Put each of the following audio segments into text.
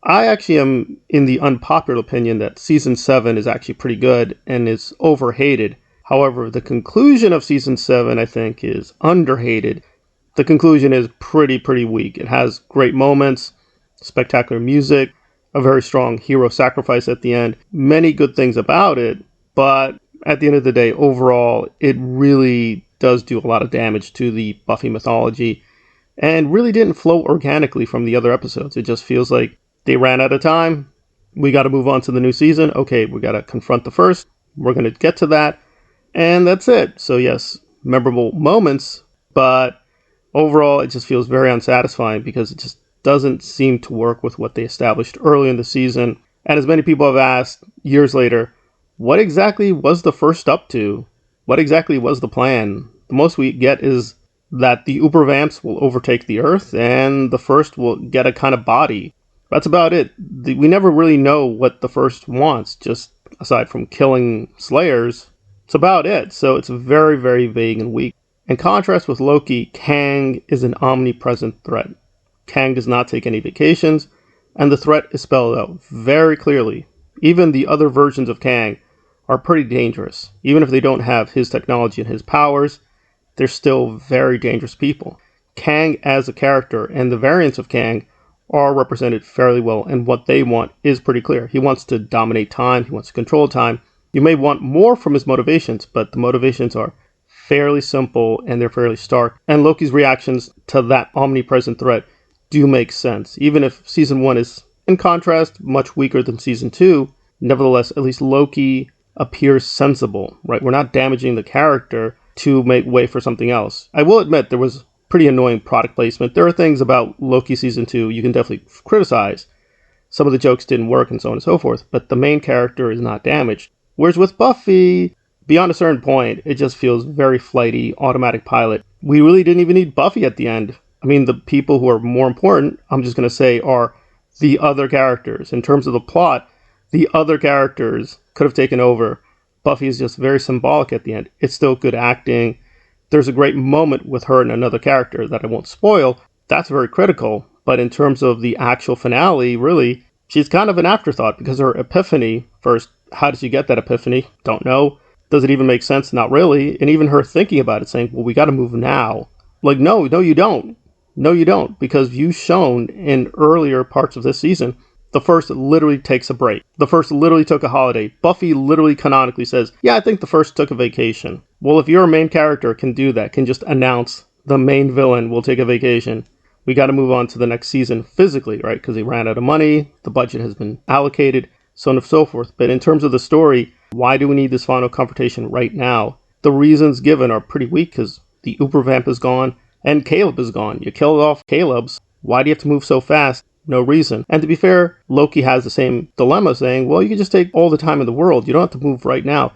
I actually am in the unpopular opinion that season 7 is actually pretty good and is overhated. However, the conclusion of season 7, I think, is underhated. The conclusion is pretty weak. It has great moments, spectacular music, a very strong hero sacrifice at the end, many good things about it, but at the end of the day, overall, it really does do a lot of damage to the Buffy mythology and really didn't flow organically from the other episodes. It just feels like they ran out of time. We got to move on to the new season. Okay, we got to confront the first. We're going to get to that. And that's it. So yes, memorable moments, but overall it just feels very unsatisfying because it just doesn't seem to work with what they established early in the season. And as many people have asked years later, what exactly was the first up to? What exactly was the plan? The most we get is that the Ubervamps will overtake the Earth and the first will get a kind of body. That's about it. We never really know what the first wants, just aside from killing Slayers. It's about it. So it's very vague and weak. In contrast with Loki, Kang is an omnipresent threat. Kang does not take any vacations, and the threat is spelled out very clearly. Even the other versions of Kang are pretty dangerous. Even if they don't have his technology and his powers, they're still very dangerous people. Kang as a character and the variants of Kang are represented fairly well, and what they want is pretty clear. He wants to dominate time, he wants to control time. You may want more from his motivations, but the motivations are fairly simple and they're fairly stark. And Loki's reactions to that omnipresent threat do make sense. Even if season 1 is, in contrast, much weaker than season 2, nevertheless, at least Loki appears sensible, right? We're not damaging the character to make way for something else. I will admit there was pretty annoying product placement. There are things about Loki season 2 you can definitely criticize. Some of the jokes didn't work and so on and so forth, but the main character is not damaged. Whereas with Buffy, beyond a certain point, it just feels very flighty, automatic pilot. We really didn't even need Buffy at the end. I mean, the people who are more important, I'm just going to say, are the other characters. In terms of the plot, the other characters could have taken over. Buffy is just very symbolic at the end. It's still good acting. There's a great moment with her and another character that I won't spoil. That's very critical. But in terms of the actual finale, really, she's kind of an afterthought because her epiphany, first, how did she get that epiphany? Don't know. Does it even make sense? Not really. And even her thinking about it, saying, well, we got to move now. Like, no, you don't. No, you don't. Because you've shown in earlier parts of this season, the first literally takes a break. The first literally took a holiday. Buffy literally canonically says, yeah, I think the first took a vacation. Well, if your main character can do that, can just announce the main villain will take a vacation, we got to move on to the next season physically, right? Because they ran out of money, the budget has been allocated, so on and so forth. But in terms of the story, why do we need this final confrontation right now? The reasons given are pretty weak because the Ubervamp is gone and Caleb is gone. You killed off Caleb's. Why do you have to move so fast? No reason. And to be fair, Loki has the same dilemma saying, well, you can just take all the time in the world. You don't have to move right now.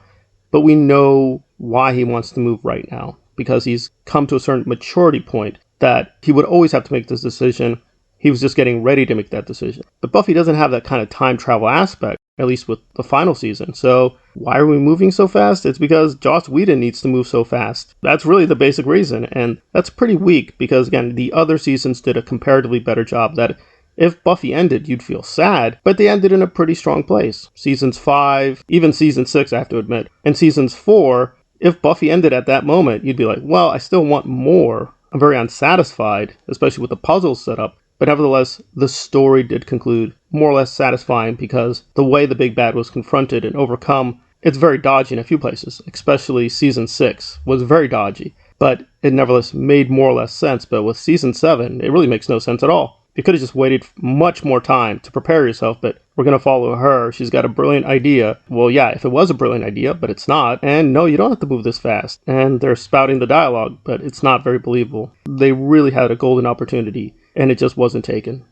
But we know why he wants to move right now. Because he's come to a certain maturity point that he would always have to make this decision. He was just getting ready to make that decision. But Buffy doesn't have that kind of time travel aspect, at least with the final season. So why are we moving so fast? It's because Joss Whedon needs to move so fast. That's really the basic reason. And that's pretty weak because, again, the other seasons did a comparatively better job that if Buffy ended, you'd feel sad, but they ended in a pretty strong place. Seasons 5, even season 6, I have to admit, and seasons 4, if Buffy ended at that moment, you'd be like, well, I still want more. I'm very unsatisfied, especially with the puzzles set up. But nevertheless, the story did conclude more or less satisfying because the way the big bad was confronted and overcome, it's very dodgy in a few places, especially season 6 was very dodgy. But it nevertheless made more or less sense. But with season 7, it really makes no sense at all. You could have just waited much more time to prepare yourself, but we're going to follow her. She's got a brilliant idea. Well, yeah, if it was a brilliant idea, but it's not. And no, you don't have to move this fast. And they're spouting the dialogue, but it's not very believable. They really had a golden opportunity, and it just wasn't taken.